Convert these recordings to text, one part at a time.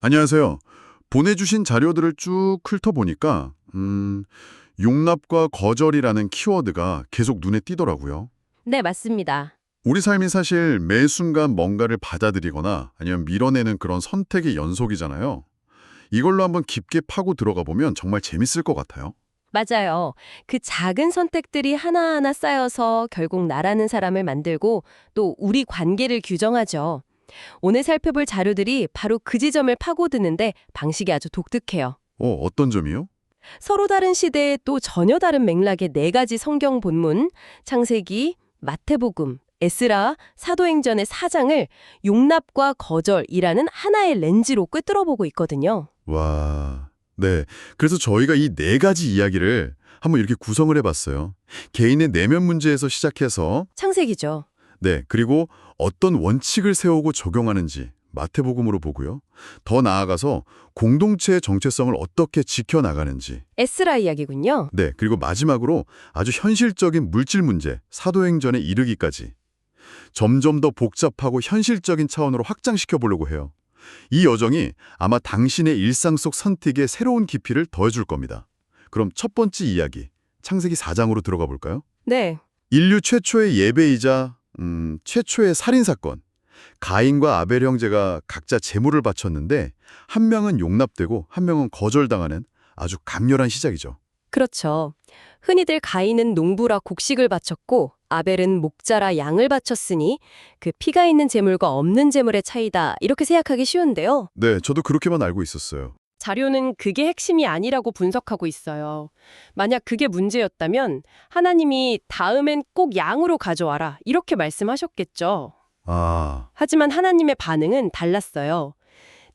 안녕하세요. 보내주신 자료들을 쭉 훑어보니까, 용납과 거절이라는 키워드가 계속 눈에 띄더라고요. 네, 맞습니다. 우리 삶이 사실 매 순간 뭔가를 받아들이거나 아니면 밀어내는 그런 선택의 연속이잖아요. 이걸로 한번 깊게 파고 들어가 보면 정말 재밌을 것 같아요. 맞아요. 그 작은 선택들이 하나하나 쌓여서 결국 나라는 사람을 만들고 또 우리 관계를 규정하죠. 오늘 살펴볼 자료들이 바로 그 지점을 파고드는데 방식이 아주 독특해요. 어떤 점이요? 서로 다른 시대에 또 전혀 다른 맥락의 네 가지 성경 본문, 창세기, 마태복음, 에스라, 사도행전의 4장을 용납과 거절이라는 하나의 렌즈로 꿰뚫어보고 있거든요. 와, 네. 그래서 저희가 이 네 가지 이야기를 한번 이렇게 구성을 해봤어요. 개인의 내면 문제에서 시작해서 창세기죠. 네, 그리고 어떤 원칙을 세우고 적용하는지 마태복음으로 보고요. 더 나아가서 공동체의 정체성을 어떻게 지켜나가는지. 에스라 이야기군요. 네, 그리고 마지막으로 아주 현실적인 물질 문제, 사도행전에 이르기까지 점점 더 복잡하고 현실적인 차원으로 확장시켜 보려고 해요. 이 여정이 아마 당신의 일상 속 선택에 새로운 깊이를 더해줄 겁니다. 그럼 첫 번째 이야기, 창세기 4장으로 들어가 볼까요? 네. 인류 최초의 예배이자 최초의 살인사건. 가인과 아벨 형제가 각자 제물을 바쳤는데 한 명은 용납되고 한 명은 거절당하는 아주 강렬한 시작이죠. 그렇죠. 흔히들 가인은 농부라 곡식을 바쳤고 아벨은 목자라 양을 바쳤으니 그 피가 있는 제물과 없는 제물의 차이다 이렇게 생각하기 쉬운데요. 네, 저도 그렇게만 알고 있었어요. 자료는 그게 핵심이 아니라고 분석하고 있어요. 만약 그게 문제였다면 하나님이 다음엔 꼭 양으로 가져와라 이렇게 말씀하셨겠죠. 아, 하지만 하나님의 반응은 달랐어요.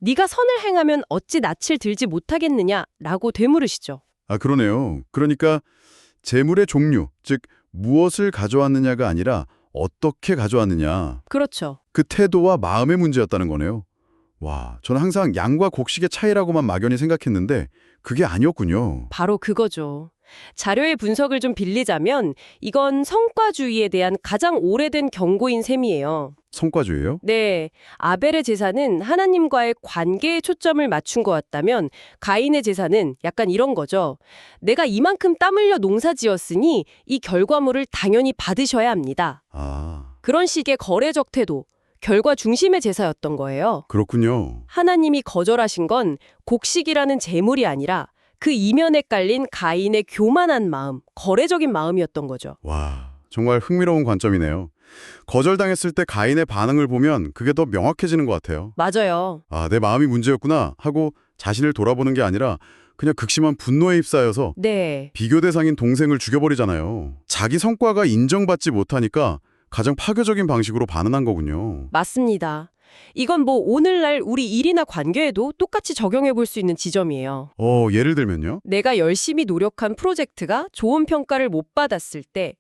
네가 선을 행하면 어찌 낯을 들지 못하겠느냐라고 되물으시죠. 그러네요. 그러니까 제물의 종류, 즉 무엇을 가져왔느냐가 아니라 어떻게 가져왔느냐. 그렇죠. 그 태도와 마음의 문제였다는 거네요. 와, 저는 항상 양과 곡식의 차이라고만 막연히 생각했는데 그게 아니었군요. 바로 그거죠. 자료의 분석을 좀 빌리자면 이건 성과주의에 대한 가장 오래된 경고인 셈이에요. 성과주의예요? 네, 아벨의 제사는 하나님과의 관계에 초점을 맞춘 거였다면 가인의 제사는 약간 이런 거죠. 내가 이만큼 땀 흘려 농사 지었으니 이 결과물을 당연히 받으셔야 합니다. 아, 그런 식의 거래적 태도, 결과 중심의 제사였던 거예요. 그렇군요. 하나님이 거절하신 건 곡식이라는 재물이 아니라 그 이면에 깔린 가인의 교만한 마음, 거래적인 마음이었던 거죠. 와, 정말 흥미로운 관점이네요. 거절당했을 때 가인의 반응을 보면 그게 더 명확해지는 것 같아요. 맞아요. 아, 내 마음이 문제였구나 하고 자신을 돌아보는 게 아니라 그냥 극심한 분노에 휩싸여서 네. 비교 대상인 동생을 죽여버리잖아요. 자기 성과가 인정받지 못하니까 가장 파괴적인 방식으로 반응한 거군요. 맞습니다. 이건 뭐 오늘날 우리 일이나 관계에도 똑같이 적용해 볼 수 있는 지점이에요. 예를 들면요? 내가 열심히 노력한 프로젝트가 좋은 평가를 못 받았을 때,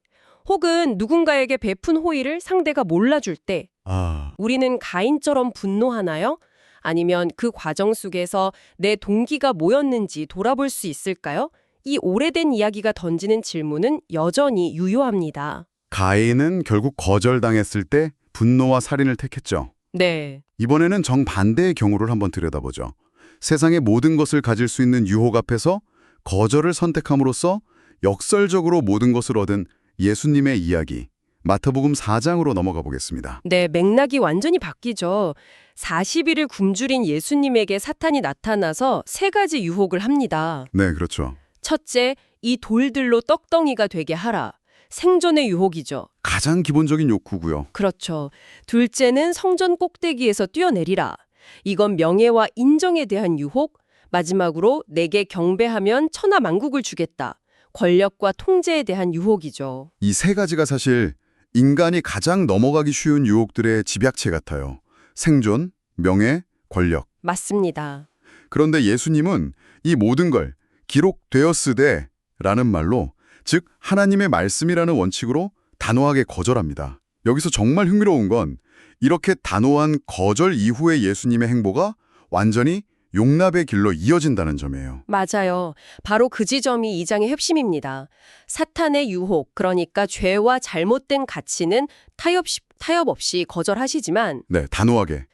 혹은 누군가에게 베푼 호의를 상대가 몰라줄 때, 아, 우리는 가인처럼 분노하나요? 아니면 그 과정 속에서 내 동기가 뭐였는지 돌아볼 수 있을까요? 이 오래된 이야기가 던지는 질문은 여전히 유효합니다. 가인은 결국 거절당했을 때 분노와 살인을 택했죠. 네. 이번에는 정반대의 경우를 한번 들여다보죠. 세상의 모든 것을 가질 수 있는 유혹 앞에서 거절을 선택함으로써 역설적으로 모든 것을 얻은 예수님의 이야기, 마태복음 4장으로 넘어가 보겠습니다. 네, 맥락이 완전히 바뀌죠. 40일을 굶주린 예수님에게 사탄이 나타나서 세 가지 유혹을 합니다. 네, 그렇죠. 첫째, 이 돌들로 떡덩이가 되게 하라. 생존의 유혹이죠. 가장 기본적인 욕구고요. 그렇죠. 둘째는 성전 꼭대기에서 뛰어내리라. 이건 명예와 인정에 대한 유혹. 마지막으로 내게 경배하면 천하 만국을 주겠다. 권력과 통제에 대한 유혹이죠. 이 세 가지가 사실 인간이 가장 넘어가기 쉬운 유혹들의 집약체 같아요. 생존, 명예, 권력. 맞습니다. 그런데 예수님은 이 모든 걸 기록되었으되 라는 말로, 즉 하나님의 말씀이라는 원칙으로 단호하게 거절합니다. 여기서 정말 흥미로운 건 이렇게 단호한 거절 이후의 예수님의 행보가 완전히 용납의 길로 이어진다는 점이에요. 맞아요. 바로 그 지점이 이 장의 핵심입니다. 사탄의 유혹, 그러니까 죄와 잘못된 가치는 타협 없이 거절하시지만 네, 단호하게.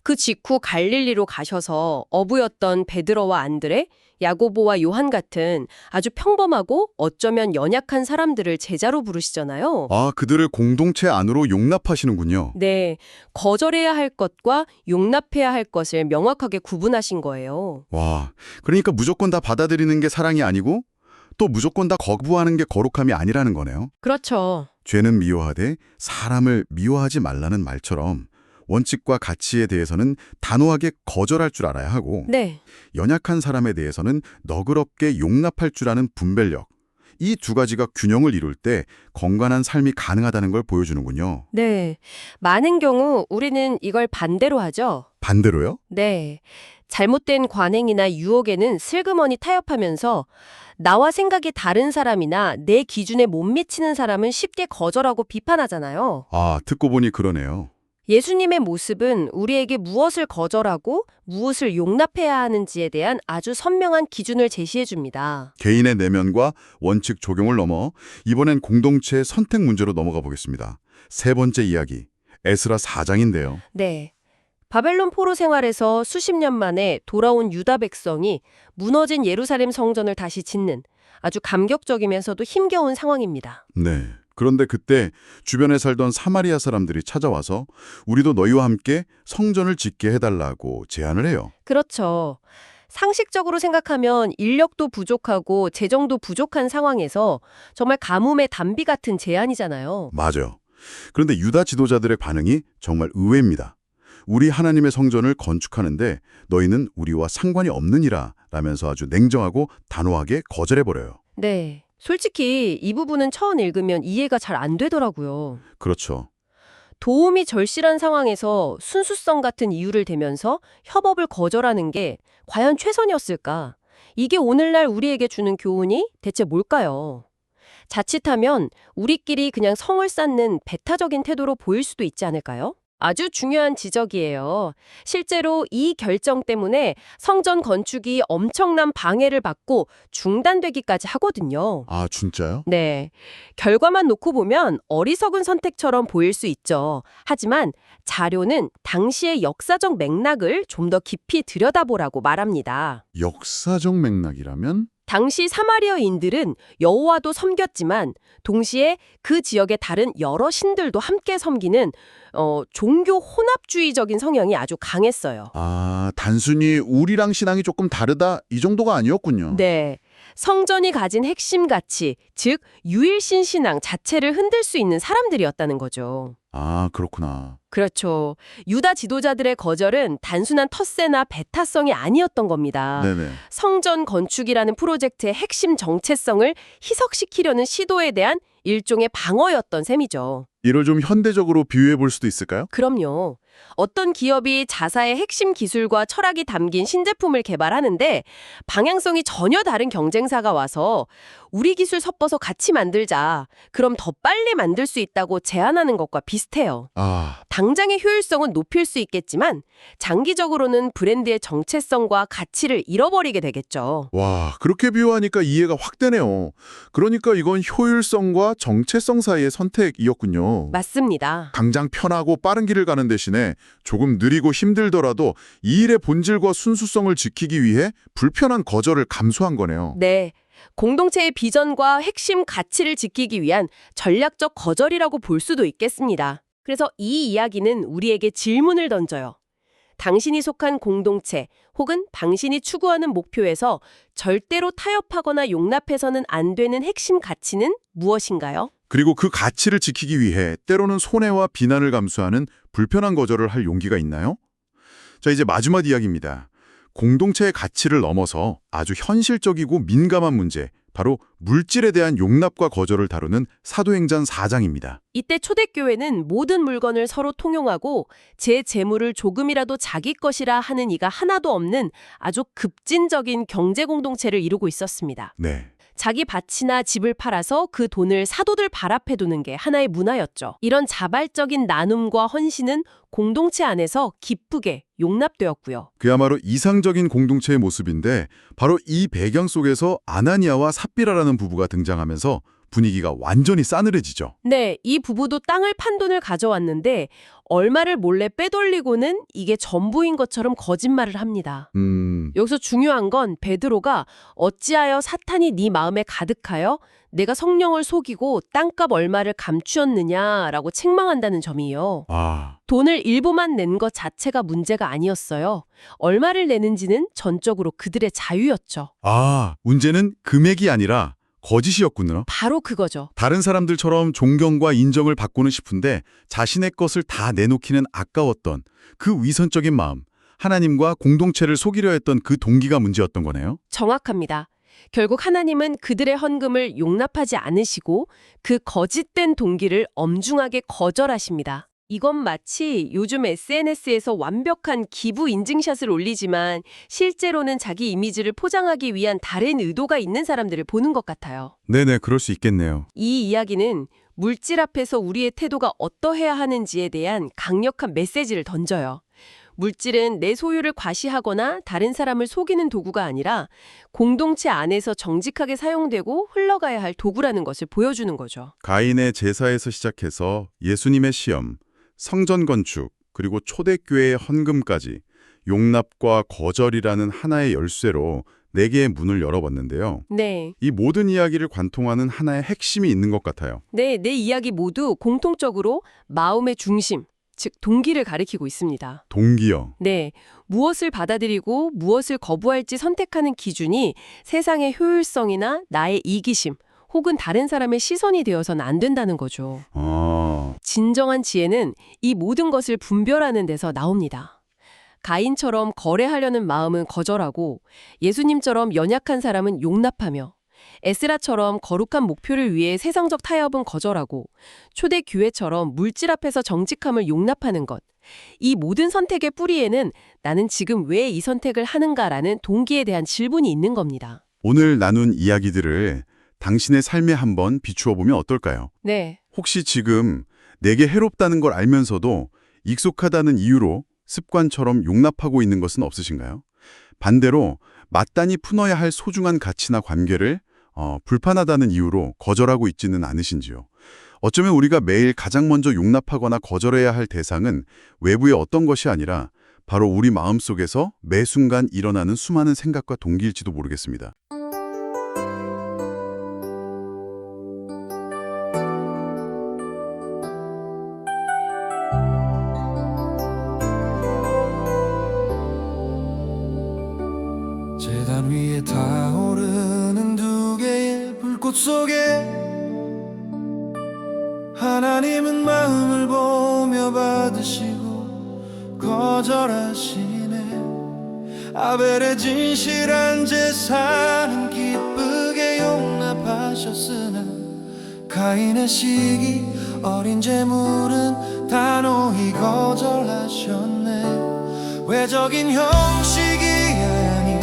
그 직후 갈릴리로 가셔서 어부였던 베드로와 안드레, 야고보와 요한 같은 아주 평범하고 어쩌면 연약한 사람들을 제자로 부르시잖아요. 아, 그들을 공동체 안으로 용납하시는군요. 네, 거절해야 할 것과 용납해야 할 것을 명확하게 구분하신 거예요. 와, 그러니까 무조건 다 받아들이는 게 사랑이 아니고 또 무조건 다 거부하는 게 거룩함이 아니라는 거네요. 그렇죠. 죄는 미워하되 사람을 미워하지 말라는 말처럼 원칙과 가치에 대해서는 단호하게 거절할 줄 알아야 하고 네. 연약한 사람에 대해서는 너그럽게 용납할 줄 아는 분별력. 이 두 가지가 균형을 이룰 때 건강한 삶이 가능하다는 걸 보여주는군요. 네. 많은 경우 우리는 이걸 반대로 하죠. 반대로요? 네. 잘못된 관행이나 유혹에는 슬그머니 타협하면서 나와 생각이 다른 사람이나 내 기준에 못 미치는 사람은 쉽게 거절하고 비판하잖아요. 아, 듣고 보니 그러네요. 예수님의 모습은 우리에게 무엇을 거절하고 무엇을 용납해야 하는지에 대한 아주 선명한 기준을 제시해 줍니다. 개인의 내면과 원칙 적용을 넘어 이번엔 공동체의 선택 문제로 넘어가 보겠습니다. 세 번째 이야기, 에스라 4장인데요. 네. 바벨론 포로 생활에서 수십 년 만에 돌아온 유다 백성이 무너진 예루살렘 성전을 다시 짓는 아주 감격적이면서도 힘겨운 상황입니다. 네. 그런데 그때 주변에 살던 사마리아 사람들이 찾아와서 우리도 너희와 함께 성전을 짓게 해달라고 제안을 해요. 그렇죠. 상식적으로 생각하면 인력도 부족하고 재정도 부족한 상황에서 정말 가뭄의 단비 같은 제안이잖아요. 맞아요. 그런데 유다 지도자들의 반응이 정말 의외입니다. 우리 하나님의 성전을 건축하는데 너희는 우리와 상관이 없느니라 라면서 아주 냉정하고 단호하게 거절해버려요. 네. 솔직히 이 부분은 처음 읽으면 이해가 잘 안 되더라고요. 그렇죠. 도움이 절실한 상황에서 순수성 같은 이유를 대면서 협업을 거절하는 게 과연 최선이었을까? 이게 오늘날 우리에게 주는 교훈이 대체 뭘까요? 자칫하면 우리끼리 그냥 성을 쌓는 배타적인 태도로 보일 수도 있지 않을까요? 아주 중요한 지적이에요. 실제로 이 결정 때문에 성전 건축이 엄청난 방해를 받고 중단되기까지 하거든요. 아, 진짜요? 네. 결과만 놓고 보면 어리석은 선택처럼 보일 수 있죠. 하지만 자료는 당시의 역사적 맥락을 좀 더 깊이 들여다보라고 말합니다. 역사적 맥락이라면? 당시 사마리아인들은 여호와도 섬겼지만 동시에 그 지역의 다른 여러 신들도 함께 섬기는 종교 혼합주의적인 성향이 아주 강했어요. 아, 단순히 우리랑 신앙이 조금 다르다 이 정도가 아니었군요. 네. 성전이 가진 핵심 가치, 즉 유일신 신앙 자체를 흔들 수 있는 사람들이었다는 거죠. 아, 그렇구나. 그렇죠. 유다 지도자들의 거절은 단순한 텃세나 배타성이 아니었던 겁니다. 네네. 성전 건축이라는 프로젝트의 핵심 정체성을 희석시키려는 시도에 대한 일종의 방어였던 셈이죠. 이를 좀 현대적으로 비유해 볼 수도 있을까요? 그럼요. 어떤 기업이 자사의 핵심 기술과 철학이 담긴 신제품을 개발하는데 방향성이 전혀 다른 경쟁사가 와서 우리 기술 섞어서 같이 만들자. 그럼 더 빨리 만들 수 있다고 제안하는 것과 비슷해요. 아, 당장의 효율성은 높일 수 있겠지만 장기적으로는 브랜드의 정체성과 가치를 잃어버리게 되겠죠. 와, 그렇게 비유하니까 이해가 확 되네요. 그러니까 이건 효율성과 정체성 사이의 선택이었군요. 맞습니다. 당장 편하고 빠른 길을 가는 대신에 조금 느리고 힘들더라도 이 일의 본질과 순수성을 지키기 위해 불편한 거절을 감수한 거네요. 네. 공동체의 비전과 핵심 가치를 지키기 위한 전략적 거절이라고 볼 수도 있겠습니다. 그래서 이 이야기는 우리에게 질문을 던져요. 당신이 속한 공동체 혹은 당신이 추구하는 목표에서 절대로 타협하거나 용납해서는 안 되는 핵심 가치는 무엇인가요? 그리고 그 가치를 지키기 위해 때로는 손해와 비난을 감수하는 불편한 거절을 할 용기가 있나요? 자, 이제 마지막 이야기입니다. 공동체의 가치를 넘어서 아주 현실적이고 민감한 문제, 바로 물질에 대한 용납과 거절을 다루는 사도행전 4장입니다. 이때 초대교회는 모든 물건을 서로 통용하고 제 재물을 조금이라도 자기 것이라 하는 이가 하나도 없는 아주 급진적인 경제 공동체를 이루고 있었습니다. 네. 자기 밭이나 집을 팔아서 그 돈을 사도들 발 앞에 두는 게 하나의 문화였죠. 이런 자발적인 나눔과 헌신은 공동체 안에서 기쁘게 용납되었고요. 그야말로 이상적인 공동체의 모습인데 바로 이 배경 속에서 아나니아와 삽비라라는 부부가 등장하면서 분위기가 완전히 싸늘해지죠. 네, 이 부부도 땅을 판 돈을 가져왔는데 얼마를 몰래 빼돌리고는 이게 전부인 것처럼 거짓말을 합니다. 여기서 중요한 건 베드로가 어찌하여 사탄이 네 마음에 가득하여 내가 성령을 속이고 땅값 얼마를 감추었느냐라고 책망한다는 점이에요. 아, 돈을 일부만 낸 것 자체가 문제가 아니었어요. 얼마를 내는지는 전적으로 그들의 자유였죠. 문제는 금액이 아니라 거짓이었군요. 바로 그거죠. 다른 사람들처럼 존경과 인정을 받고는 싶은데 자신의 것을 다 내놓기는 아까웠던 그 위선적인 마음, 하나님과 공동체를 속이려 했던 그 동기가 문제였던 거네요. 정확합니다. 결국 하나님은 그들의 헌금을 용납하지 않으시고 그 거짓된 동기를 엄중하게 거절하십니다. 이건 마치 요즘 SNS에서 완벽한 기부 인증샷을 올리지만 실제로는 자기 이미지를 포장하기 위한 다른 의도가 있는 사람들을 보는 것 같아요. 네네, 그럴 수 있겠네요. 이 이야기는 물질 앞에서 우리의 태도가 어떠해야 하는지에 대한 강력한 메시지를 던져요. 물질은 내 소유를 과시하거나 다른 사람을 속이는 도구가 아니라 공동체 안에서 정직하게 사용되고 흘러가야 할 도구라는 것을 보여주는 거죠. 가인의 제사에서 시작해서 예수님의 시험, 성전 건축, 그리고 초대교회의 헌금까지 용납과 거절이라는 하나의 열쇠로 4개의 문을 열어봤는데요. 네. 이 모든 이야기를 관통하는 하나의 핵심이 있는 것 같아요. 네, 내 이야기 모두 공통적으로 마음의 중심, 즉 동기를 가리키고 있습니다. 동기요. 네, 무엇을 받아들이고 무엇을 거부할지 선택하는 기준이 세상의 효율성이나 나의 이기심, 혹은 다른 사람의 시선이 되어서는 안 된다는 거죠. 진정한 지혜는 이 모든 것을 분별하는 데서 나옵니다. 가인처럼 거래하려는 마음은 거절하고 예수님처럼 연약한 사람은 용납하며 에스라처럼 거룩한 목표를 위해 세상적 타협은 거절하고 초대교회처럼 물질 앞에서 정직함을 용납하는 것. 이 모든 선택의 뿌리에는 나는 지금 왜 이 선택을 하는가라는 동기에 대한 질문이 있는 겁니다. 오늘 나눈 이야기들을 당신의 삶에 한번 비추어 보면 어떨까요? 네. 혹시 지금 내게 해롭다는 걸 알면서도 익숙하다는 이유로 습관처럼 용납하고 있는 것은 없으신가요? 반대로 마땅히 풀어야 할 소중한 가치나 관계를 불편하다는 이유로 거절하고 있지는 않으신지요? 어쩌면 우리가 매일 가장 먼저 용납하거나 거절해야 할 대상은 외부의 어떤 것이 아니라 바로 우리 마음속에서 매 순간 일어나는 수많은 생각과 동기일지도 모르겠습니다. 재단 위에 타오르는 2개의 불꽃 속에 하나님은 마음을 보며 받으시고 거절하시네. 아벨의 진실한 제사는 기쁘게 용납하셨으나 가인의 시기 어린 제물은 단호히 거절하셨네. 외적인 형식이 아닌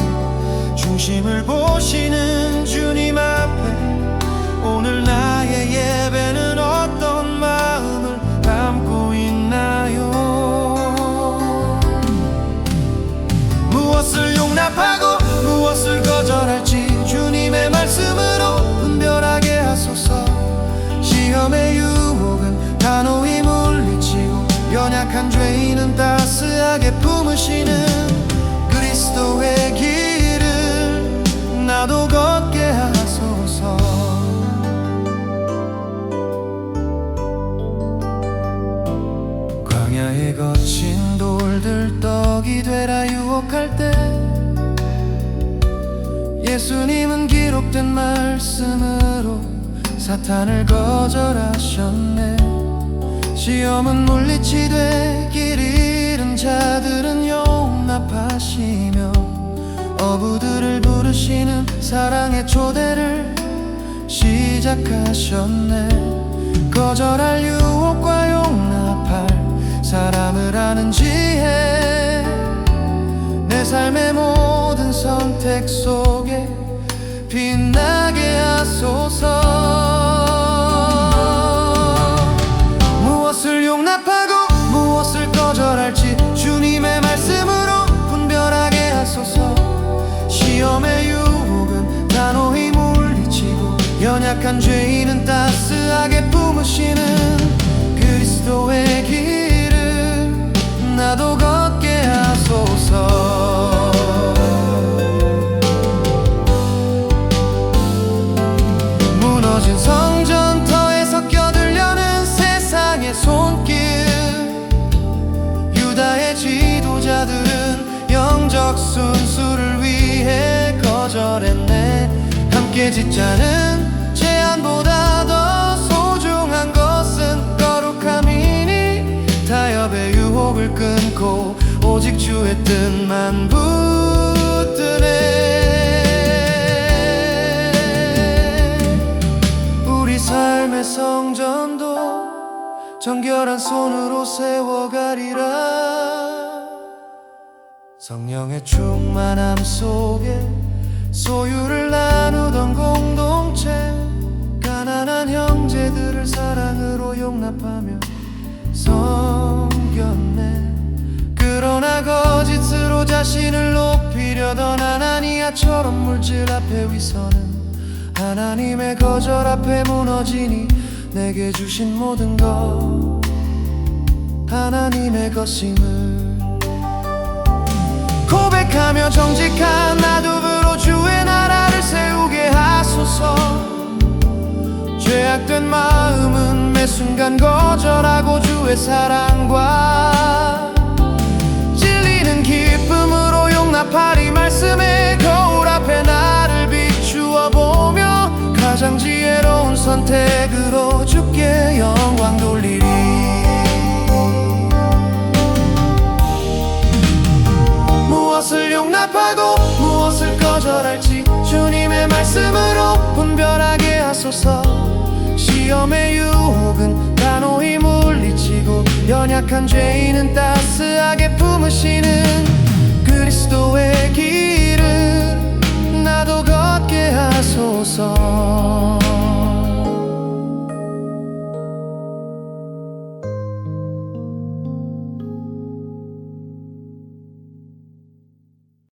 중심을 보시는 주님 앞에 오늘 나의 예배는 어떤 마음을 담고 있나요? 무엇을 용납하고 무엇을 거절할지 주님의 말씀으로 분별하게 하소서. 시험의 유혹은 단호히 물리치고 연약한 죄인은 따스하게 품으시는 그리스도의 길을 나도 걷게 하소서. 광야에 거친 돌들 떡이 되라 유혹할 때 예수님은 기록된 말씀으로 사탄을 거절하셨네. 시험은 물리치되 길 잃은 자들은 용납하시며 어부들을 부르시는 사랑의 초대를 시작하셨네. 거절할 유혹과 용납할 사람을 아는 지혜 내 삶의 모든 선택 속에 빛나게 하소서. 무엇을 용납하고 무엇을 거절할지 주님의 말씀으로 분별하게 하소서. 시험의 유혹은 단호히 물리치고 연약한 죄인은 그리스도의 길을 나도 걷게 하소서. 무너진 성전터에서 껴들려는 세상의 손길, 유다의 지도자들은 영적 순수를 위해 거절했네. 함께 짓자는 제안보다 더 소중한 것은 거룩함이니 타협의 유혹을 끊고 오직 주의 뜻만 붙드네. 우리 삶의 성전도 정결한 손으로 세워가리라. 성령의 충만함 속에 소유를 나누던 공동체, 가난한 형제들을 사랑으로 용납하며 섬겼네. 그러나 거짓으로 자신을 높이려던 아나니아처럼 물질 앞에 위선은 하나님의 거절 앞에 무너지니 내게 주신 모든 것 하나님의 것임을 고백하며 정직한 나두부로 주의 나라를 세우게 하소서. 죄악된 마음은 매 순간 거절하고 주의 사랑과 진리는 기쁨으로 용납하리. 말씀의 거울 앞에 나를 비추어 보며 가장 지혜로운 선택으로 주께 영광 돌리리. 무엇을 용납하고 무엇을 거절할지 주님의 말씀으로 분별하게 하소서. 시험의 유혹은 단호히 물리치고 연약한 죄인은 따스하게 품으시는 그리스도의 길을 나도 걷게 하소서.